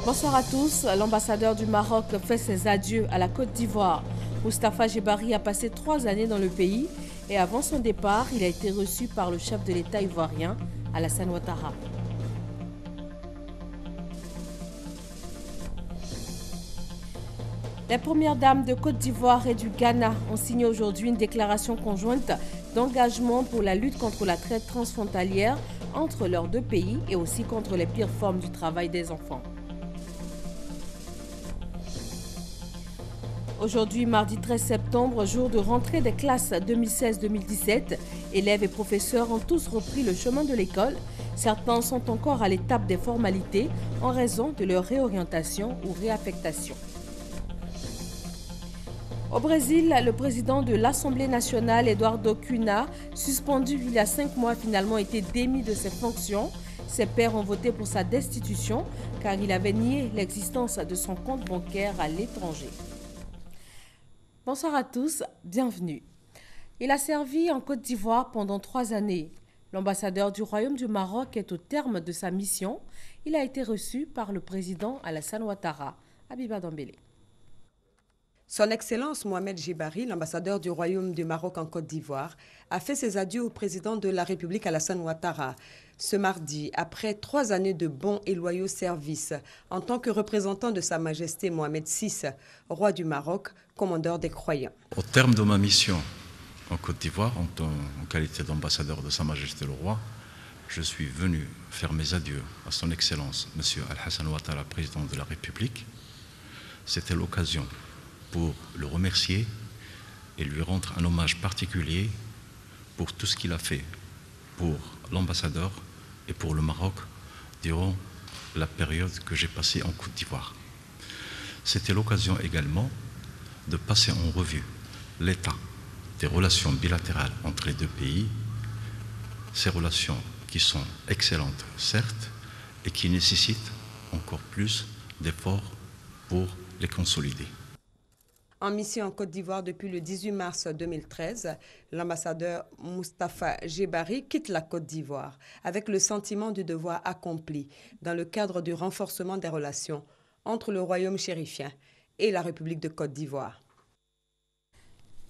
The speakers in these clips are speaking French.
Bonsoir à tous. L'ambassadeur du Maroc fait ses adieux à la Côte d'Ivoire. Moustapha Djebari a passé 3 années dans le pays et avant son départ, il a été reçu par le chef de l'État ivoirien, Alassane Ouattara. Les premières dames de Côte d'Ivoire et du Ghana ont signé aujourd'hui une déclaration conjointe d'engagement pour la lutte contre la traite transfrontalière entre leurs deux pays et aussi contre les pires formes du travail des enfants. Aujourd'hui, mardi 13 septembre, jour de rentrée des classes 2016-2017, élèves et professeurs ont tous repris le chemin de l'école. Certains sont encore à l'étape des formalités en raison de leur réorientation ou réaffectation. Au Brésil, le président de l'Assemblée nationale, Eduardo Cunha, suspendu il y a 5 mois, a finalement été démis de ses fonctions. Ses pairs ont voté pour sa destitution car il avait nié l'existence de son compte bancaire à l'étranger. Bonsoir à tous, bienvenue. Il a servi en Côte d'Ivoire pendant 3 années. L'ambassadeur du Royaume du Maroc est au terme de sa mission. Il a été reçu par le président Alassane Ouattara. Habiba Dambélé. Son Excellence Mohamed Djebari, l'ambassadeur du Royaume du Maroc en Côte d'Ivoire, a fait ses adieux au président de la République Alassane Ouattara ce mardi, après 3 années de bons et loyaux services, en tant que représentant de Sa Majesté Mohamed VI, roi du Maroc, commandeur des croyants. Au terme de ma mission en Côte d'Ivoire, en qualité d'ambassadeur de Sa Majesté le roi, je suis venu faire mes adieux à son Excellence M. Alassane Ouattara, président de la République. C'était l'occasion pour le remercier et lui rendre un hommage particulier pour tout ce qu'il a fait pour l'ambassadeur et pour le Maroc durant la période que j'ai passée en Côte d'Ivoire. C'était l'occasion également de passer en revue l'état des relations bilatérales entre les deux pays, ces relations qui sont excellentes certes et qui nécessitent encore plus d'efforts pour les consolider. En mission en Côte d'Ivoire depuis le 18 mars 2013, l'ambassadeur Moustapha Djebari quitte la Côte d'Ivoire avec le sentiment du devoir accompli dans le cadre du renforcement des relations entre le Royaume chérifien et la République de Côte d'Ivoire.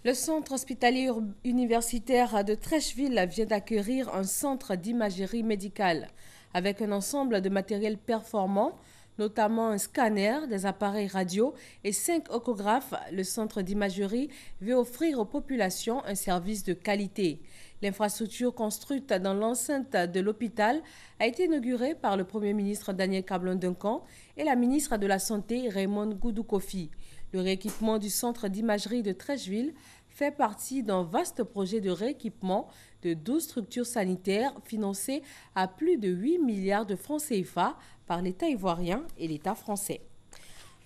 Le centre hospitalier universitaire de Treichville vient d'accueillir un centre d'imagerie médicale avec un ensemble de matériel performant, notamment un scanner, des appareils radio et 5 échographes. Le centre d'imagerie veut offrir aux populations un service de qualité. L'infrastructure construite dans l'enceinte de l'hôpital a été inaugurée par le Premier ministre Daniel Cablon-Duncan et la ministre de la Santé Raymond Goudou Kofi. Le rééquipement du centre d'imagerie de Treichville fait partie d'un vaste projet de rééquipement de 12 structures sanitaires financées à plus de 8 milliards de francs CFA par l'État ivoirien et l'État français.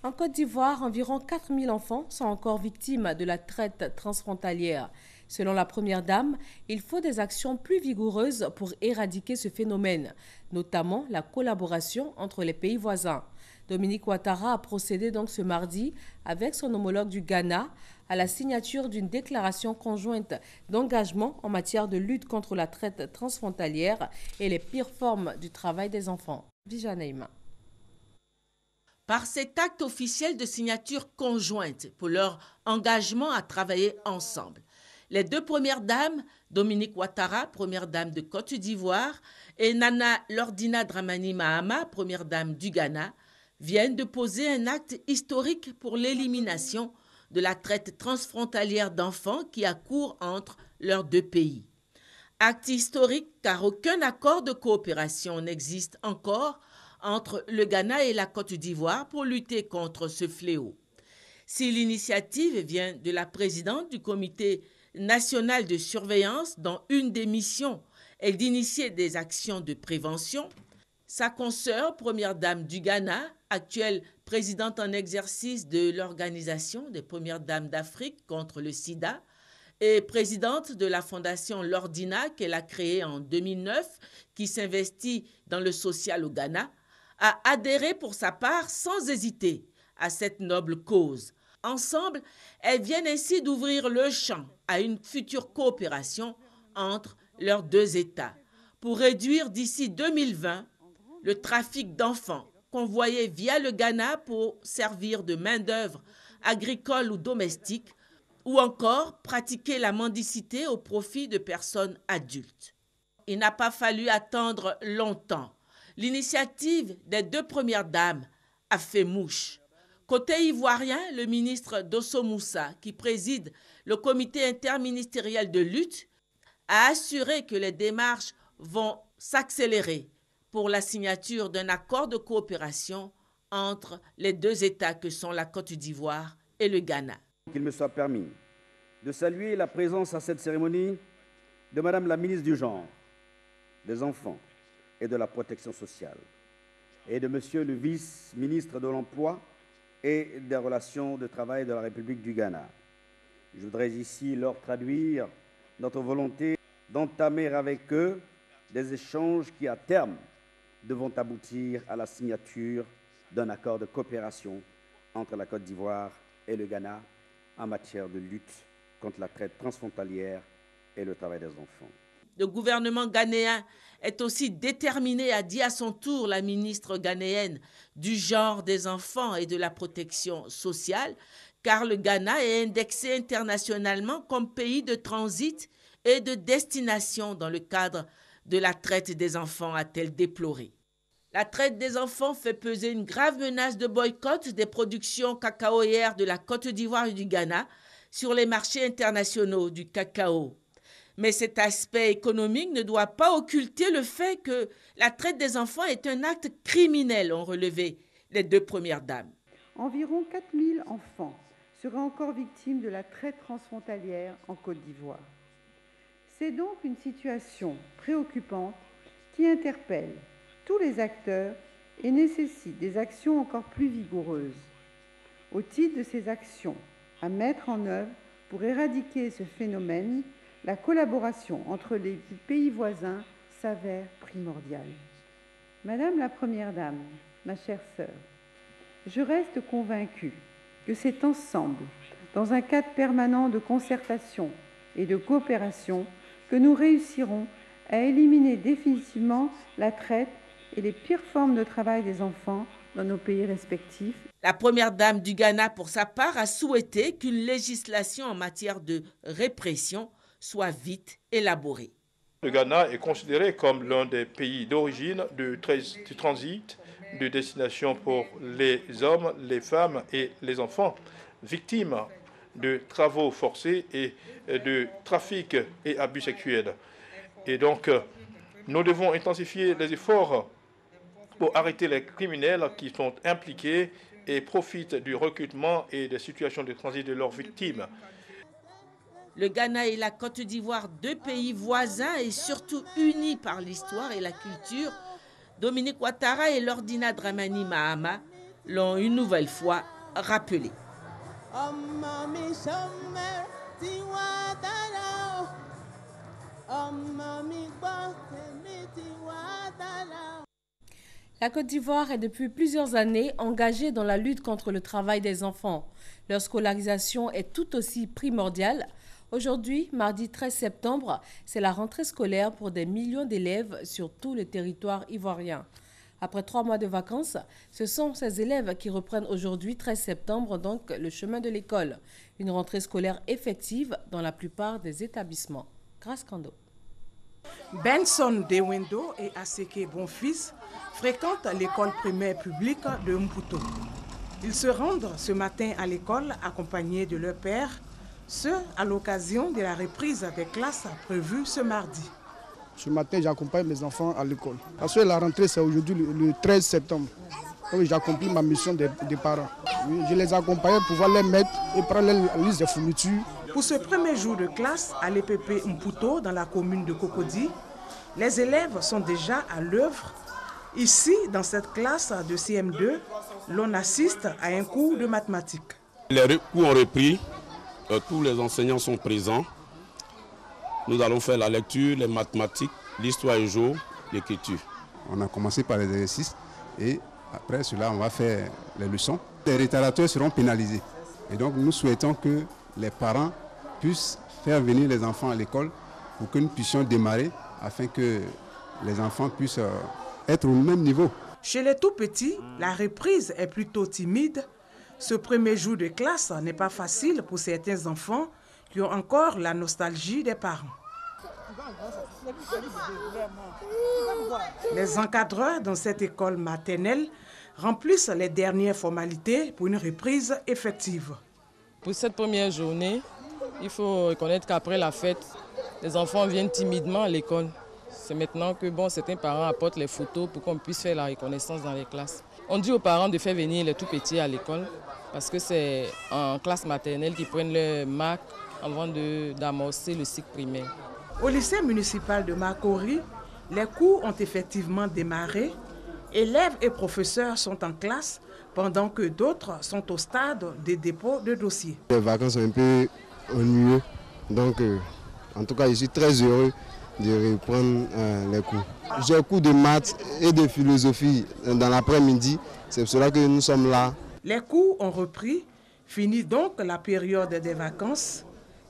En Côte d'Ivoire, environ 4000 enfants sont encore victimes de la traite transfrontalière. Selon la Première Dame, il faut des actions plus vigoureuses pour éradiquer ce phénomène, notamment la collaboration entre les pays voisins. Dominique Ouattara a procédé donc ce mardi avec son homologue du Ghana à la signature d'une déclaration conjointe d'engagement en matière de lutte contre la traite transfrontalière et les pires formes du travail des enfants. Bijanaïma. Par cet acte officiel de signature conjointe pour leur engagement à travailler ensemble, les deux premières dames, Dominique Ouattara, première dame de Côte d'Ivoire, et Nana Lordina Dramani Mahama, première dame du Ghana, viennent de poser un acte historique pour l'élimination de la traite transfrontalière d'enfants qui a cours entre leurs deux pays. Acte historique car aucun accord de coopération n'existe encore entre le Ghana et la Côte d'Ivoire pour lutter contre ce fléau. Si l'initiative vient de la présidente du comité national de surveillance dont une des missions est d'initier des actions de prévention, sa consoeur, première dame du Ghana, actuelle présidente en exercice de l'Organisation des Premières Dames d'Afrique contre le sida et présidente de la fondation Lordina qu'elle a créée en 2009, qui s'investit dans le social au Ghana, a adhéré pour sa part sans hésiter à cette noble cause. Ensemble, elles viennent ainsi d'ouvrir le champ à une future coopération entre leurs deux États pour réduire d'ici 2020 le trafic d'enfants convoyés via le Ghana pour servir de main-d'œuvre agricole ou domestique, ou encore pratiquer la mendicité au profit de personnes adultes. Il n'a pas fallu attendre longtemps. L'initiative des 2 premières dames a fait mouche. Côté ivoirien, le ministre Dosso Moussa, qui préside le comité interministériel de lutte, a assuré que les démarches vont s'accélérer pour la signature d'un accord de coopération entre les 2 États que sont la Côte d'Ivoire et le Ghana. Qu'il me soit permis de saluer la présence à cette cérémonie de Madame la ministre du Genre, des Enfants et de la Protection sociale, et de Monsieur le vice-ministre de l'Emploi et des Relations de travail de la République du Ghana. Je voudrais ici leur traduire notre volonté d'entamer avec eux des échanges qui, à terme, devront aboutir à la signature d'un accord de coopération entre la Côte d'Ivoire et le Ghana en matière de lutte contre la traite transfrontalière et le travail des enfants. Le gouvernement ghanéen est aussi déterminé, a dit à son tour la ministre ghanéenne du genre, des enfants et de la protection sociale, car le Ghana est indexé internationalement comme pays de transit et de destination dans le cadre de la traite des enfants, a-t-elle déploré. La traite des enfants fait peser une grave menace de boycott des productions cacaoyères de la Côte d'Ivoire et du Ghana sur les marchés internationaux du cacao. Mais cet aspect économique ne doit pas occulter le fait que la traite des enfants est un acte criminel, ont relevé les 2 premières dames. Environ 4000 enfants seraient encore victimes de la traite transfrontalière en Côte d'Ivoire. C'est donc une situation préoccupante qui interpelle tous les acteurs et nécessite des actions encore plus vigoureuses. Au titre de ces actions à mettre en œuvre pour éradiquer ce phénomène, la collaboration entre les pays voisins s'avère primordiale. Madame la Première Dame, ma chère sœur, je reste convaincue que c'est ensemble, dans un cadre permanent de concertation et de coopération, que nous réussirons à éliminer définitivement la traite et les pires formes de travail des enfants dans nos pays respectifs. La Première Dame du Ghana, pour sa part, a souhaité qu'une législation en matière de répression soit vite élaborée. Le Ghana est considéré comme l'un des pays d'origine du transit, de destination pour les hommes, les femmes et les enfants victimes de travaux forcés et de trafic et abus sexuels. Et donc, nous devons intensifier les efforts pour arrêter les criminels qui sont impliqués et profitent du recrutement et des situations de transit de leurs victimes. Le Ghana et la Côte d'Ivoire, 2 pays voisins et surtout unis par l'histoire et la culture, Dominique Ouattara et Lordina Dramani Mahama l'ont une nouvelle fois rappelé. La Côte d'Ivoire est depuis plusieurs années engagée dans la lutte contre le travail des enfants. Leur scolarisation est tout aussi primordiale. Aujourd'hui, mardi 13 septembre, c'est la rentrée scolaire pour des millions d'élèves sur tout le territoire ivoirien. Après 3 mois de vacances, ce sont ces élèves qui reprennent aujourd'hui, 13 septembre, donc le chemin de l'école. Une rentrée scolaire effective dans la plupart des établissements. Grâce Kando. Benson Dewendo et Aseke Bonfils fréquentent l'école primaire publique de Mputo. Ils se rendent ce matin à l'école accompagnés de leur père, ce à l'occasion de la reprise des classes prévues ce mardi. Ce matin, j'accompagne mes enfants à l'école. Parce que la rentrée, c'est aujourd'hui le 13 septembre. Donc j'accomplis ma mission des parents. Oui, je les accompagne pour pouvoir les mettre et prendre la liste des fournitures. Pour ce premier jour de classe à l'EPP Mputo, dans la commune de Cocody, les élèves sont déjà à l'œuvre. Ici, dans cette classe de CM2, l'on assiste à un cours de mathématiques. Les cours ont repris, tous les enseignants sont présents. Nous allons faire la lecture, les mathématiques, l'histoire et géo, l'écriture. On a commencé par les exercices et après cela, on va faire les leçons. Les retardateurs seront pénalisés. Et donc, nous souhaitons que les parents puissent faire venir les enfants à l'école pour que nous puissions démarrer afin que les enfants puissent être au même niveau. Chez les tout-petits, la reprise est plutôt timide. Ce premier jour de classe n'est pas facile pour certains enfants qui ont encore la nostalgie des parents. Les encadreurs dans cette école maternelle remplissent les dernières formalités pour une reprise effective. Pour cette première journée, il faut reconnaître qu'après la fête, les enfants viennent timidement à l'école. C'est maintenant que certains parents apportent les photos pour qu'on puisse faire la reconnaissance dans les classes. On dit aux parents de faire venir les tout-petits à l'école parce que c'est en classe maternelle qu'ils prennent leur marque avant d'amorcer le cycle primaire. Au lycée municipal de Makori, les cours ont effectivement démarré. Élèves et professeurs sont en classe pendant que d'autres sont au stade des dépôts de dossiers. Les vacances sont un peu ennuyeuses, donc en tout cas je suis très heureux de reprendre les cours. J'ai cours de maths et de philosophie dans l'après-midi, c'est pour cela que nous sommes là. Les cours ont repris, fini donc la période des vacances.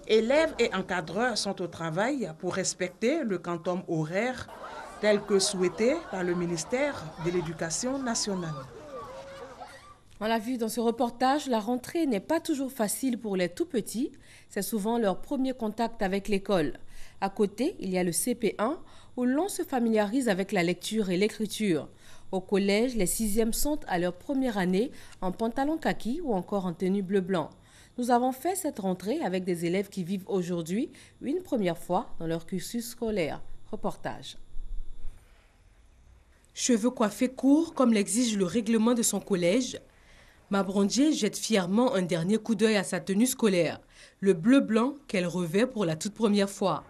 Élèves et encadreurs sont au travail pour respecter le quantum horaire tel que souhaité par le ministère de l'Éducation nationale. On l'a vu dans ce reportage, la rentrée n'est pas toujours facile pour les tout-petits. C'est souvent leur premier contact avec l'école. À côté, il y a le CP1 où l'on se familiarise avec la lecture et l'écriture. Au collège, les 6e sont à leur première année en pantalon kaki ou encore en tenue bleu-blanc. Nous avons fait cette rentrée avec des élèves qui vivent aujourd'hui une première fois dans leur cursus scolaire. Reportage. Cheveux coiffés courts comme l'exige le règlement de son collège, Mabrondier jette fièrement un dernier coup d'œil à sa tenue scolaire, le bleu-blanc qu'elle revêt pour la toute première fois.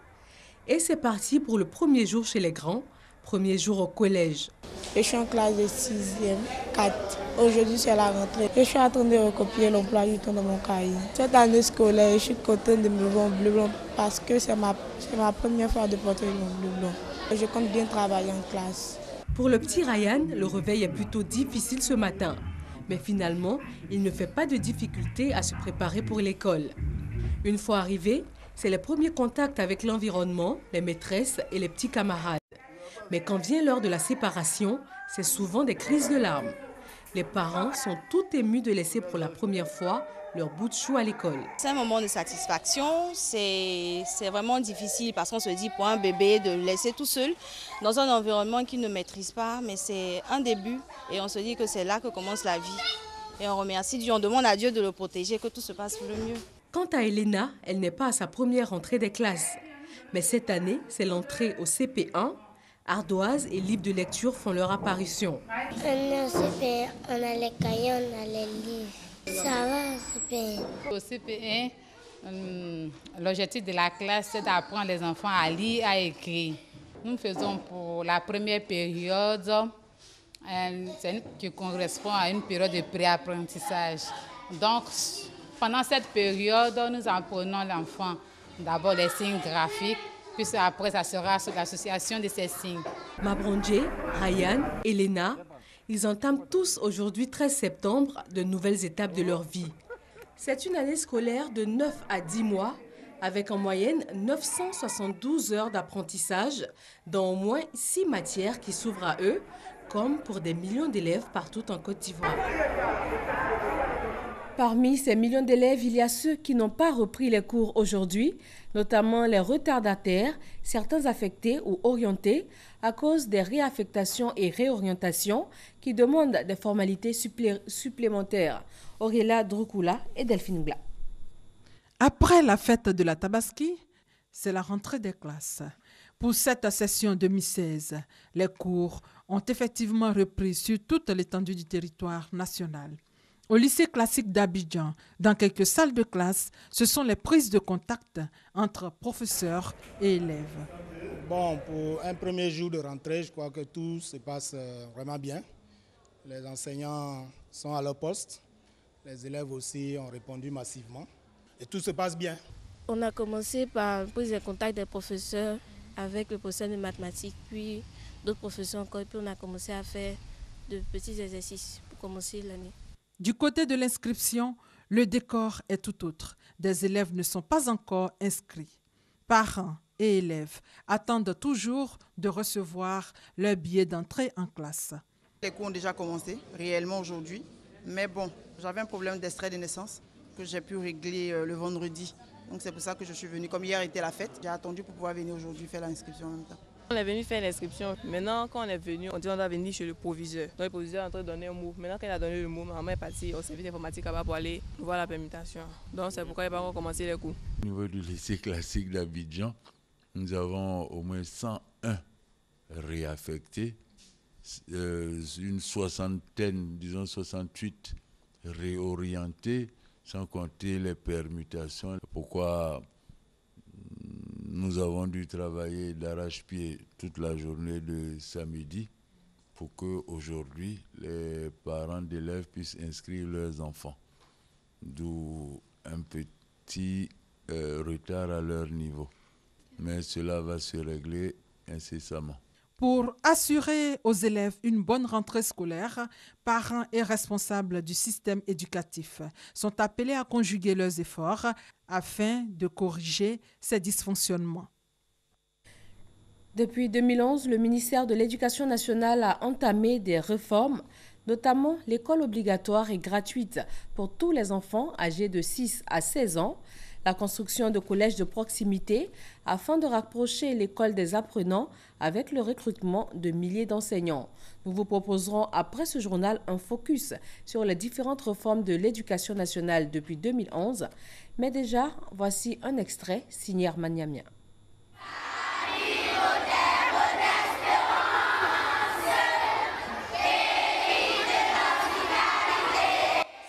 Et c'est parti pour le premier jour chez les grands, premier jour au collège. Je suis en classe de 6e, 4. Aujourd'hui, c'est la rentrée. Je suis en train de recopier l'emploi du temps dans mon cahier. Cette année scolaire, je suis contente de me voir en bleu-blanc parce que c'est ma première fois de porter le bleu-blanc. Je compte bien travailler en classe. Pour le petit Ryan, le réveil est plutôt difficile ce matin. Mais finalement, il ne fait pas de difficulté à se préparer pour l'école. Une fois arrivé, c'est les premiers contacts avec l'environnement, les maîtresses et les petits camarades. Mais quand vient l'heure de la séparation, c'est souvent des crises de larmes. Les parents sont tout émus de laisser pour la première fois leur bout de chou à l'école. C'est un moment de satisfaction, c'est vraiment difficile parce qu'on se dit pour un bébé de le laisser tout seul dans un environnement qu'il ne maîtrise pas, mais c'est un début et on se dit que c'est là que commence la vie. Et on remercie Dieu, on demande à Dieu de le protéger, que tout se passe pour le mieux. Quant à Elena, elle n'est pas à sa première rentrée des classes. Mais cette année, c'est l'entrée au CP1. Ardoise et livres de lecture font leur apparition. On est au CP1, on a les cahiers, on a les livres. Ça va au CP1. Au CP1, l'objectif de la classe, c'est d'apprendre les enfants à lire, à écrire. Nous faisons pour la première période, qui correspond à une période de préapprentissage. Donc, pendant cette période, nous apprenons l'enfant d'abord les signes graphiques, puis après, ça sera l'association de ces signes. Mabrondier, Ryan, Elena, ils entament tous aujourd'hui, 13 septembre, de nouvelles étapes de leur vie. C'est une année scolaire de 9 à 10 mois, avec en moyenne 972 heures d'apprentissage dans au moins 6 matières qui s'ouvrent à eux, comme pour des millions d'élèves partout en Côte d'Ivoire. Parmi ces millions d'élèves, il y a ceux qui n'ont pas repris les cours aujourd'hui, notamment les retardataires, certains affectés ou orientés à cause des réaffectations et réorientations qui demandent des formalités supplémentaires. Aurélia Droukoula et Delphine Bla. Après la fête de la Tabaski, c'est la rentrée des classes. Pour cette session 2016, les cours ont effectivement repris sur toute l'étendue du territoire national. Au lycée classique d'Abidjan, dans quelques salles de classe, ce sont les prises de contact entre professeurs et élèves. Bon, pour un premier jour de rentrée, je crois que tout se passe vraiment bien. Les enseignants sont à leur poste, les élèves aussi ont répondu massivement et tout se passe bien. On a commencé par une prise de contact des professeurs avec le professeur de mathématiques, puis d'autres professeurs encore, puis on a commencé à faire de petits exercices pour commencer l'année. Du côté de l'inscription, le décor est tout autre. Des élèves ne sont pas encore inscrits. Parents et élèves attendent toujours de recevoir leur billet d'entrée en classe. Les cours ont déjà commencé réellement aujourd'hui, mais bon, j'avais un problème d'extrait de naissance que j'ai pu régler le vendredi. Donc c'est pour ça que je suis venue. Comme hier était la fête, j'ai attendu pour pouvoir venir aujourd'hui faire l'inscription en même temps. On est venu faire l'inscription. Maintenant, quand on est venu, on dit qu'on doit venir chez le proviseur. Donc le proviseur est en train de donner un mot. Maintenant qu'elle a donné le mot, maman est partie au service informatique là-bas pour aller voir la permutation. Donc c'est pourquoi il n'a pas encore commencé les cours. Au niveau du lycée classique d'Abidjan, nous avons au moins 101 réaffectés, une soixantaine, disons 68 réorientés, sans compter les permutations. Pourquoi nous avons dû travailler d'arrache-pied toute la journée de samedi pour qu'aujourd'hui les parents d'élèves puissent inscrire leurs enfants. D'où un petit retard à leur niveau. Mais cela va se régler incessamment. Pour assurer aux élèves une bonne rentrée scolaire, parents et responsables du système éducatif sont appelés à conjuguer leurs efforts afin de corriger ces dysfonctionnements. Depuis 2011, le ministère de l'Éducation nationale a entamé des réformes, notamment l'école obligatoire et gratuite pour tous les enfants âgés de 6 à 16 ans, la construction de collèges de proximité afin de rapprocher l'école des apprenants avec le recrutement de milliers d'enseignants. Nous vous proposerons après ce journal un focus sur les différentes réformes de l'éducation nationale depuis 2011. Mais déjà, voici un extrait signé Armaniamia.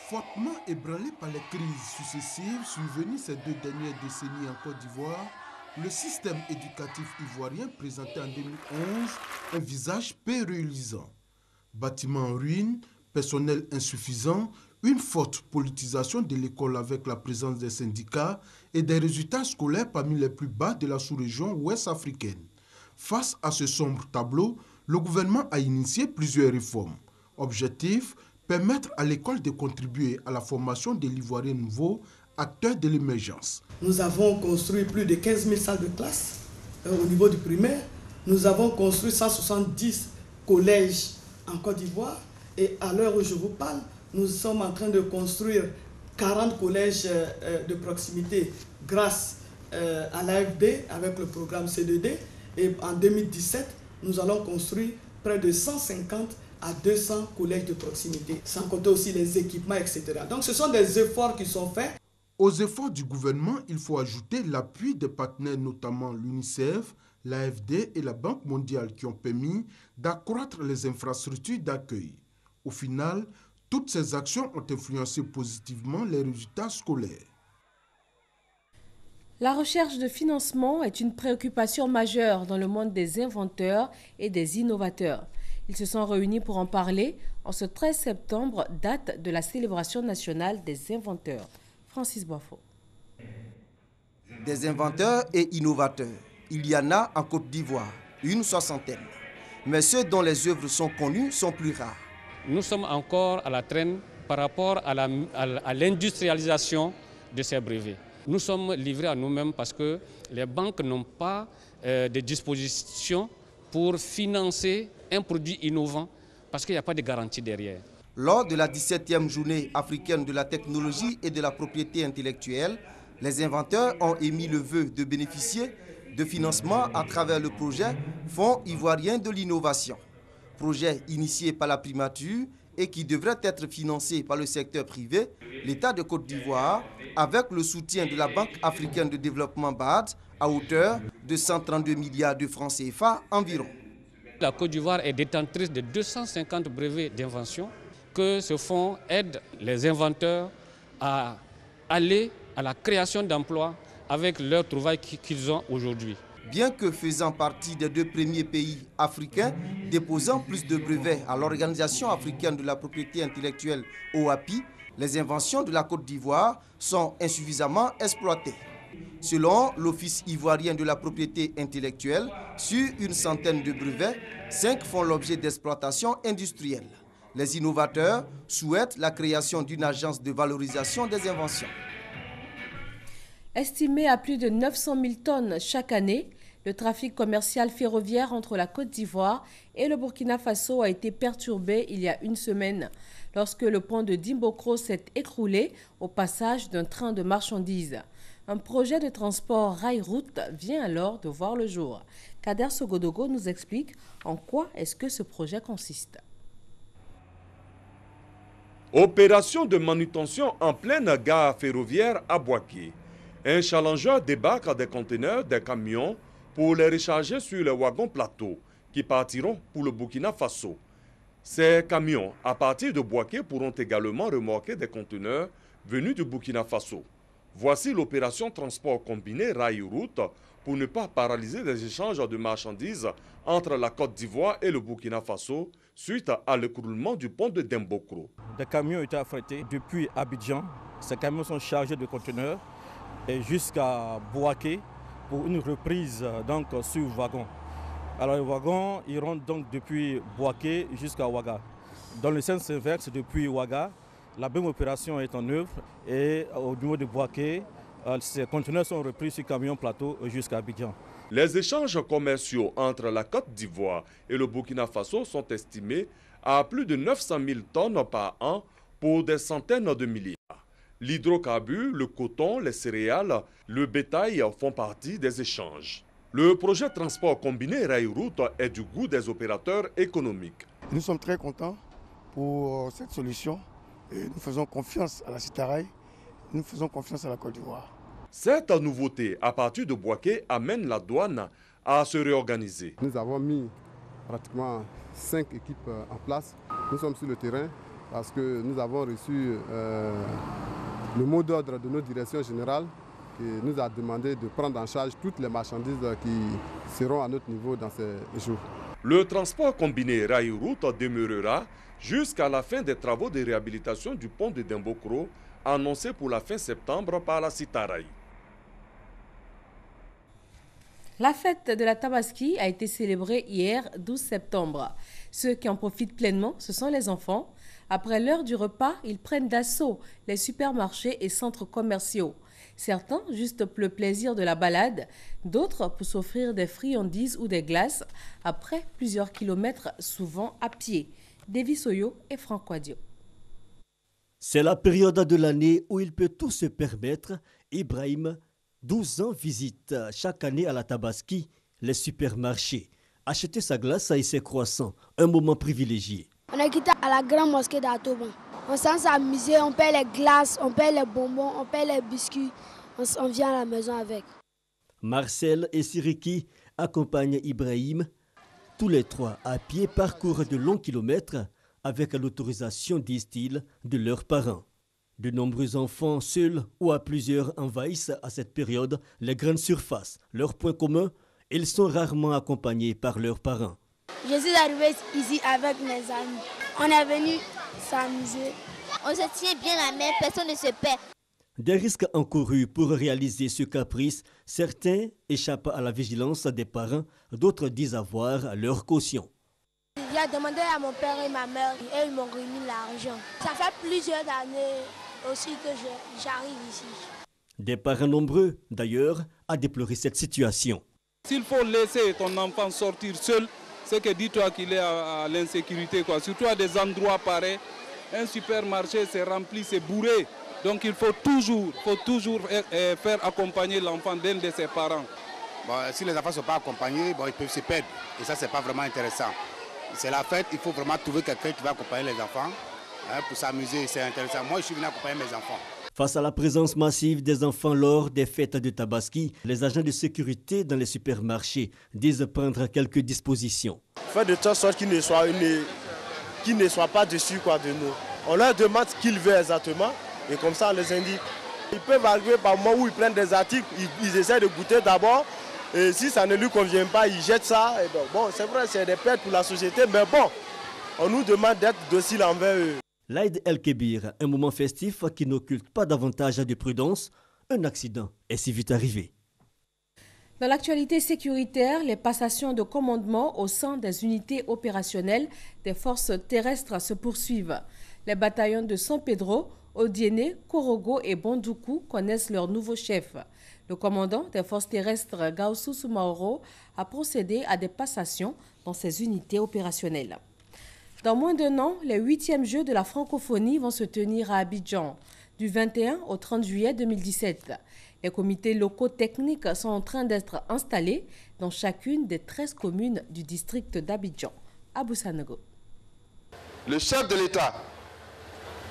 Fortement ébranlé par les crises successives survenues ces 2 dernières décennies en Côte d'Ivoire, le système éducatif ivoirien présentait en 2011 un visage pérennisant. Bâtiments en ruine, personnel insuffisant, une forte politisation de l'école avec la présence des syndicats et des résultats scolaires parmi les plus bas de la sous-région ouest africaine. Face à ce sombre tableau, le gouvernement a initié plusieurs réformes. Objectif: permettre à l'école de contribuer à la formation de l'Ivoirien nouveau, acteur de l'émergence. Nous avons construit plus de 15 000 salles de classe au niveau du primaire. Nous avons construit 170 collèges en Côte d'Ivoire. Et à l'heure où je vous parle, nous sommes en train de construire 40 collèges de proximité grâce à l'AFD avec le programme C2D. Et en 2017, nous allons construire près de 150 à 200 collèges de proximité, sans compter aussi les équipements, etc. Donc ce sont des efforts qui sont faits. Aux efforts du gouvernement, il faut ajouter l'appui des partenaires, notamment l'UNICEF, l'AFD et la Banque mondiale, qui ont permis d'accroître les infrastructures d'accueil. Au final, toutes ces actions ont influencé positivement les résultats scolaires. La recherche de financement est une préoccupation majeure dans le monde des inventeurs et des innovateurs. Ils se sont réunis pour en parler en ce 13 septembre, date de la célébration nationale des inventeurs. Francis Boifo. Des inventeurs et innovateurs, il y en a en Côte d'Ivoire, une soixantaine. Mais ceux dont les œuvres sont connues sont plus rares. Nous sommes encore à la traîne par rapport à l'industrialisation de ces brevets. Nous sommes livrés à nous-mêmes parce que les banques n'ont pas de dispositions pour financer un produit innovant parce qu'il n'y a pas de garantie derrière. Lors de la 17e journée africaine de la technologie et de la propriété intellectuelle, les inventeurs ont émis le vœu de bénéficier de financement à travers le projet Fonds ivoirien de l'innovation. Projet initié par la primature et qui devrait être financé par le secteur privé, l'État de Côte d'Ivoire, avec le soutien de la Banque africaine de développement BAD, à hauteur de 132 milliards de francs CFA environ. La Côte d'Ivoire est détentrice de 250 brevets d'invention, que ce fonds aide les inventeurs à aller à la création d'emplois avec leurs trouvailles qu'ils ont aujourd'hui. Bien que faisant partie des 2 premiers pays africains déposant plus de brevets à l'Organisation africaine de la propriété intellectuelle OAPI, les inventions de la Côte d'Ivoire sont insuffisamment exploitées. Selon l'Office ivoirien de la propriété intellectuelle, sur une centaine de brevets, 5 font l'objet d'exploitation industrielle. Les innovateurs souhaitent la création d'une agence de valorisation des inventions. Estimée à plus de 900 000 tonnes chaque année, Le trafic commercial ferroviaire entre la Côte d'Ivoire et le Burkina Faso a été perturbé il y a une semaine lorsque le pont de Dimbokro s'est écroulé au passage d'un train de marchandises. Un projet de transport rail-route vient alors de voir le jour. Kader Sogodogo nous explique en quoi est-ce que ce projet consiste. Opération de manutention en pleine gare ferroviaire à Bouaké. Un challenger débarque des conteneurs des camions pour les recharger sur les wagons plateaux qui partiront pour le Burkina Faso. Ces camions, à partir de Bouaké, pourront également remorquer des conteneurs venus du Burkina Faso. Voici l'opération transport combiné rail-route pour ne pas paralyser les échanges de marchandises entre la Côte d'Ivoire et le Burkina Faso suite à l'écroulement du pont de Dimbokro. Des camions étaient affrétés depuis Abidjan. Ces camions sont chargés de conteneurs et jusqu'à Bouaké pour une reprise donc sur wagon. Alors les wagons iront donc depuis Bouaké jusqu'à Ouaga. Dans le sens inverse, depuis Ouaga, la même opération est en œuvre et au niveau de Bouaké, ces conteneurs sont repris sur camion plateau jusqu'à Abidjan. Les échanges commerciaux entre la Côte d'Ivoire et le Burkina Faso sont estimés à plus de 900 000 tonnes par an pour des centaines de milliards. L'hydrocarbure, le coton, les céréales, le bétail font partie des échanges. Le projet transport combiné rail-route est du goût des opérateurs économiques. Nous sommes très contents pour cette solution et nous faisons confiance à la Citarail, nous faisons confiance à la Côte d'Ivoire. Cette nouveauté à partir de Bouaké amène la douane à se réorganiser. Nous avons mis pratiquement 5 équipes en place. Nous sommes sur le terrain parce que nous avons reçu le mot d'ordre de notre direction générale qui nous a demandé de prendre en charge toutes les marchandises qui seront à notre niveau dans ces jours. Le transport combiné rail-route demeurera jusqu'à la fin des travaux de réhabilitation du pont de Dimbokro annoncé pour la fin septembre par la Citarail. La fête de la Tabaski a été célébrée hier, 12 septembre. Ceux qui en profitent pleinement, ce sont les enfants. Après l'heure du repas, ils prennent d'assaut les supermarchés et centres commerciaux. Certains juste pour le plaisir de la balade, d'autres pour s'offrir des friandises ou des glaces après plusieurs kilomètres, souvent à pied. Davy Soyo et Franck Wadio. C'est la période de l'année où il peut tout se permettre. Ibrahim, 12 ans, visite chaque année à la Tabaski les supermarchés. Acheter sa glace et ses croissants, un moment privilégié. On est quitté à la grande mosquée d'Atoban. On s'en s'amuser, on paie les glaces, on paie les bonbons, on paie les biscuits. On vient à la maison avec. Marcel et Siriki accompagnent Ibrahim. Tous les trois à pied parcourent de longs kilomètres avec l'autorisation, disent-ils, de leurs parents. De nombreux enfants, seuls ou à plusieurs, envahissent à cette période les grandes surfaces. Leur point commun, ils sont rarement accompagnés par leurs parents. Je suis arrivé ici avec mes amis. On est venu s'amuser. On se tient bien la main, personne ne se perd. Des risques encourus pour réaliser ce caprice, certains échappent à la vigilance des parents, d'autres disent avoir leur caution. J'ai demandé à mon père et ma mère et ils m'ont remis l'argent. Ça fait plusieurs années aussi que j'arrive ici. Des parents nombreux, d'ailleurs, à déplorer cette situation. S'il faut laisser ton enfant sortir seul, c'est que dis-toi qu'il est à l'insécurité, surtout à des endroits pareils. Un supermarché, c'est rempli, c'est bourré. Donc il faut toujours faire accompagner l'enfant d'un de ses parents. Bon, si les enfants ne sont pas accompagnés, ils peuvent se perdre. Et ça, ce n'est pas vraiment intéressant. C'est la fête, il faut vraiment trouver quelqu'un qui va accompagner les enfants pour s'amuser. C'est intéressant. Moi, je suis venu accompagner mes enfants. Face à la présence massive des enfants lors des fêtes de Tabaski, les agents de sécurité dans les supermarchés disent prendre quelques dispositions. Faire de telle sorte qu'ils ne soient pas dessus de nous. On leur demande ce qu'ils veulent exactement et comme ça on les indique. Ils peuvent arriver par moment où ils prennent des articles, ils essaient de goûter d'abord et si ça ne lui convient pas, ils jettent ça. Et donc, bon, c'est vrai, c'est des pertes pour la société, mais bon, on nous demande d'être docile envers eux. L'Aïd el-Kébir, un moment festif qui n'occulte pas davantage de prudence, un accident est si vite arrivé. Dans l'actualité sécuritaire, les passations de commandement au sein des unités opérationnelles des forces terrestres se poursuivent. Les bataillons de San Pedro, Odiéné, Korogo et Bondoukou connaissent leur nouveau chef. Le commandant des forces terrestres, Gaussou Soumaoro, a procédé à des passations dans ses unités opérationnelles. Dans moins d'un an, les 8e Jeux de la francophonie vont se tenir à Abidjan, du 21 au 30 juillet 2017. Les comités locaux techniques sont en train d'être installés dans chacune des 13 communes du district d'Abidjan. Abou Sanogo. Le chef de l'État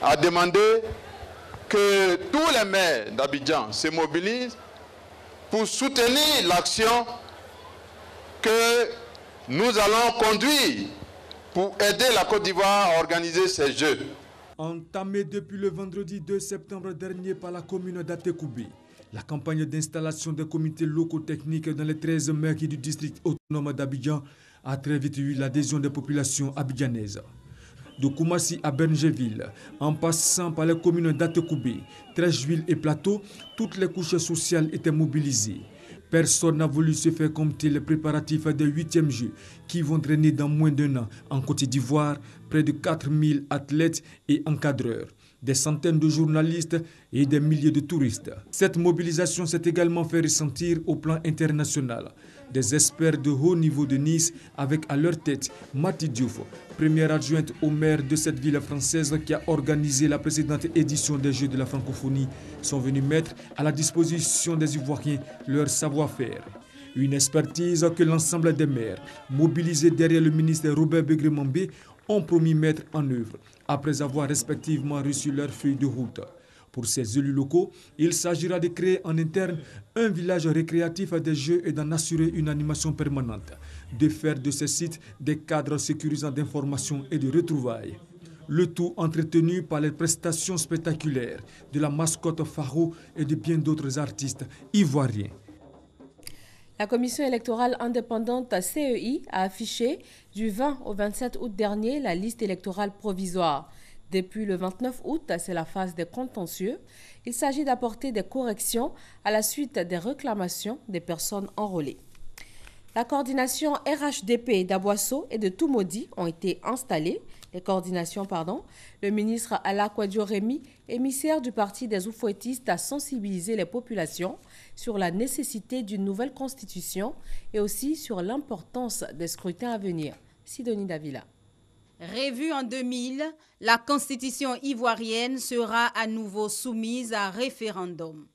a demandé que tous les maires d'Abidjan se mobilisent pour soutenir l'action que nous allons conduire pour aider la Côte d'Ivoire à organiser ces Jeux. Entamée depuis le vendredi 2 septembre dernier par la commune d'Atekoubé, la campagne d'installation des comités locaux techniques dans les 13 mairies du district autonome d'Abidjan a très vite eu l'adhésion des populations abidjanaises. De Koumassi à Berngerville, en passant par les communes d'Atekoubé, Trècheville et Plateau, toutes les couches sociales étaient mobilisées. Personne n'a voulu se faire compter les préparatifs des 8e Jeux qui vont drainer dans moins d'un an en Côte d'Ivoire près de 4000 athlètes et encadreurs, des centaines de journalistes et des milliers de touristes. Cette mobilisation s'est également fait ressentir au plan international. Des experts de haut niveau de Nice avec à leur tête Mati Diouf, première adjointe au maire de cette ville française qui a organisé la précédente édition des Jeux de la francophonie, sont venus mettre à la disposition des Ivoiriens leur savoir-faire. Une expertise que l'ensemble des maires, mobilisés derrière le ministre Robert Begré-Mambé, ont promis mettre en œuvre après avoir respectivement reçu leur feuille de route. Pour ces élus locaux, il s'agira de créer en interne un village récréatif des Jeux et d'en assurer une animation permanente, de faire de ces sites des cadres sécurisants d'information et de retrouvailles. Le tout entretenu par les prestations spectaculaires de la mascotte Faro et de bien d'autres artistes ivoiriens. La commission électorale indépendante CEI a affiché du 20 au 27 août dernier la liste électorale provisoire. Depuis le 29 août, c'est la phase des contentieux. Il s'agit d'apporter des corrections à la suite des réclamations des personnes enrôlées. La coordination RHDP d'Aboisseau et de Toumaudi ont été installées. Le ministre Alla Kouadio Rémy, émissaire du parti des Oufouettistes, a sensibilisé les populations sur la nécessité d'une nouvelle constitution et aussi sur l'importance des scrutins à venir. Sidonie Davila. Revue en 2000, la constitution ivoirienne sera à nouveau soumise à référendum.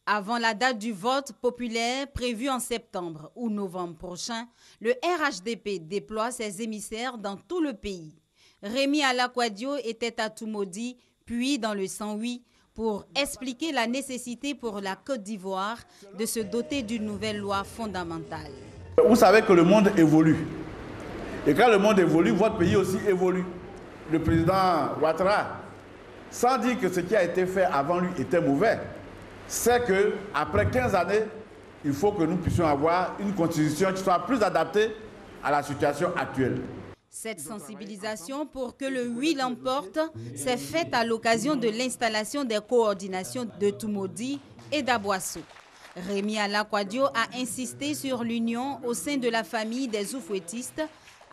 Avant la date du vote populaire prévue en septembre ou novembre prochain, le RHDP déploie ses émissaires dans tout le pays. Rémy Alla Kouadio était à Toumaudi, puis dans le 108, pour expliquer la nécessité pour la Côte d'Ivoire de se doter d'une nouvelle loi fondamentale. Vous savez que le monde évolue. Et quand le monde évolue, votre pays aussi évolue. Le président Ouattara, sans dire que ce qui a été fait avant lui était mauvais, c'est qu'après 15 années, il faut que nous puissions avoir une constitution qui soit plus adaptée à la situation actuelle. Cette sensibilisation pour que le oui l'emporte s'est faite à l'occasion de l'installation des coordinations de Toumaudi et d'Aboisseau. Rémy Alla Kouadio a insisté sur l'union au sein de la famille des Oufouettistes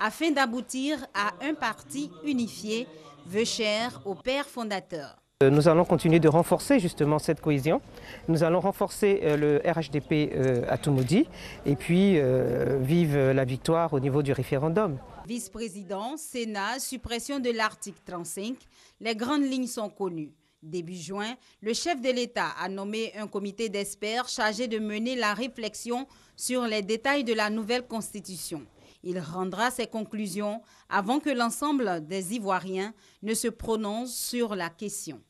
afin d'aboutir à un parti unifié, vœu cher au père fondateur. Nous allons continuer de renforcer justement cette cohésion. Nous allons renforcer le RHDP à Toumaudi et puis vive la victoire au niveau du référendum. Vice-président, Sénat, suppression de l'article 35, les grandes lignes sont connues. Début juin, le chef de l'État a nommé un comité d'experts chargé de mener la réflexion sur les détails de la nouvelle constitution. Il rendra ses conclusions avant que l'ensemble des Ivoiriens ne se prononcent sur la question.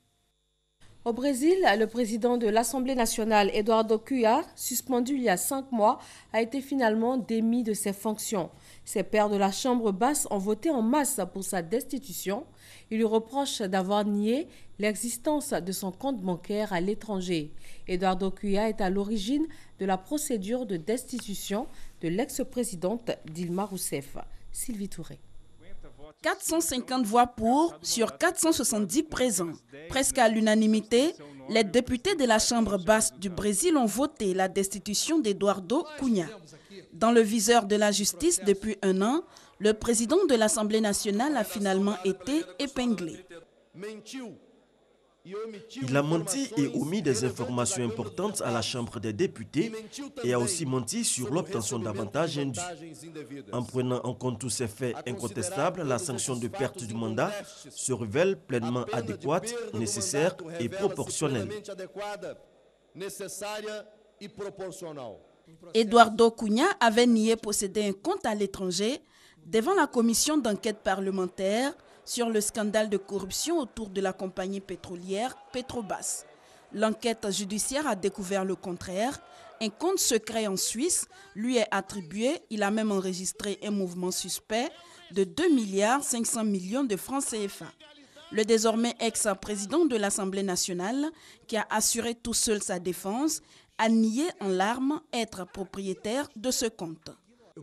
Au Brésil, le président de l'Assemblée nationale, Eduardo Cunha, suspendu il y a 5 mois, a été finalement démis de ses fonctions. Ses pairs de la Chambre basse ont voté en masse pour sa destitution. Il lui reproche d'avoir nié l'existence de son compte bancaire à l'étranger. Eduardo Cunha est à l'origine de la procédure de destitution de l'ex-présidente Dilma Rousseff. Sylvie Touré. 450 voix pour sur 470 présents. Presque à l'unanimité, les députés de la Chambre basse du Brésil ont voté la destitution d'Eduardo Cunha. Dans le viseur de la justice depuis 1 an, le président de l'Assemblée nationale a finalement été épinglé. Il a menti et omis des informations importantes à la Chambre des députés et a aussi menti sur l'obtention d'avantages indus. En prenant en compte tous ces faits incontestables, la sanction de perte du mandat se révèle pleinement adéquate, nécessaire et proportionnelle. Eduardo Cunha avait nié posséder un compte à l'étranger devant la commission d'enquête parlementaire sur le scandale de corruption autour de la compagnie pétrolière Petrobas. L'enquête judiciaire a découvert le contraire. Un compte secret en Suisse lui est attribué. Il a même enregistré un mouvement suspect de 2,5 milliards de francs CFA. Le désormais ex-président de l'Assemblée nationale, qui a assuré tout seul sa défense, a nié en larmes être propriétaire de ce compte.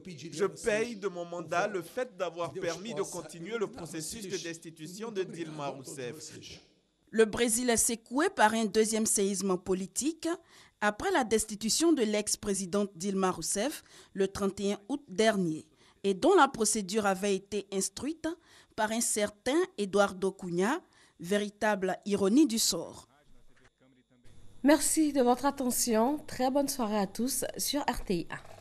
Je paye de mon mandat le fait d'avoir permis de continuer le processus de destitution de Dilma Rousseff. Le Brésil est secoué par un deuxième séisme politique après la destitution de l'ex-présidente Dilma Rousseff le 31 août dernier et dont la procédure avait été instruite par un certain Eduardo Cunha, véritable ironie du sort. Merci de votre attention. Très bonne soirée à tous sur RTI1.